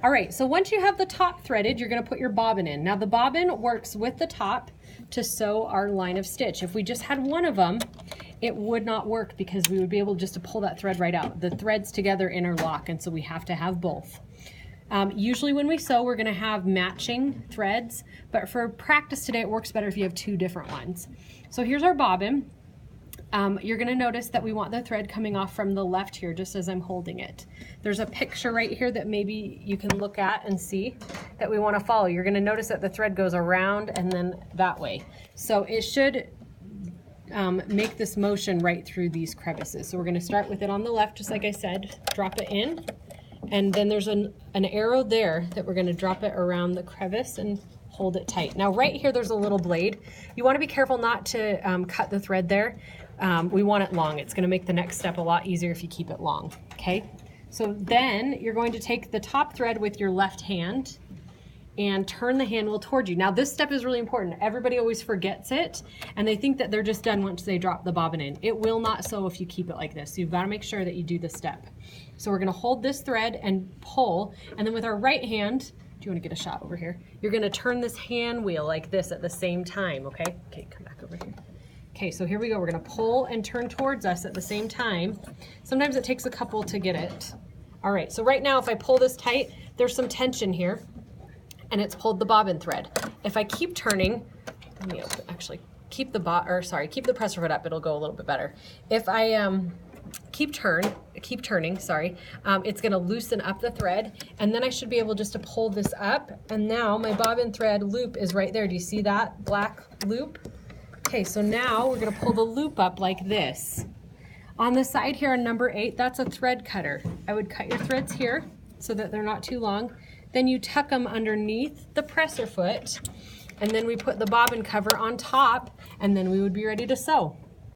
All right, so once you have the top threaded, you're gonna put your bobbin in. Now the bobbin works with the top to sew our line of stitch. If we just had one of them, it would not work because we would be able just to pull that thread right out. The threads together interlock, and so we have to have both. Usually when we sew, we're gonna have matching threads, but for practice today, it works better if you have two different ones. So here's our bobbin. You're gonna notice that we want the thread coming off from the left here, just as I'm holding it. There's a picture right here that maybe you can look at and see that we wanna follow. You're gonna notice that the thread goes around and then that way. So it should make this motion right through these crevices. So we're gonna start with it on the left, just like I said, drop it in. And then there's an arrow there that we're gonna drop it around the crevice and hold it tight. Now right here, there's a little blade. You wanna be careful not to cut the thread there. We want it long. It's gonna make the next step a lot easier if you keep it long, okay? So then you're going to take the top thread with your left hand and turn the hand wheel toward you. Now this step is really important. Everybody always forgets it and they think that they're just done once they drop the bobbin in. It will not sew if you keep it like this. So you've got to make sure that you do this step. So we're gonna hold this thread and pull, and then with our right hand, do you want to get a shot over here? You're gonna turn this hand wheel like this at the same time, okay? Okay, come back over here. Okay, so here we go. We're gonna pull and turn towards us at the same time. Sometimes it takes a couple to get it. All right, so right now if I pull this tight, there's some tension here and it's pulled the bobbin thread. If I keep turning, let me actually keep the presser foot up, it'll go a little bit better. If I keep turning, sorry, it's gonna loosen up the thread, and then I should be able just to pull this up, and now my bobbin thread loop is right there. Do you see that black loop? Okay, so now we're gonna pull the loop up like this. On the side here on number 8, that's a thread cutter. I would cut your threads here so that they're not too long. Then you tuck them underneath the presser foot, and then we put the bobbin cover on top, and then we would be ready to sew.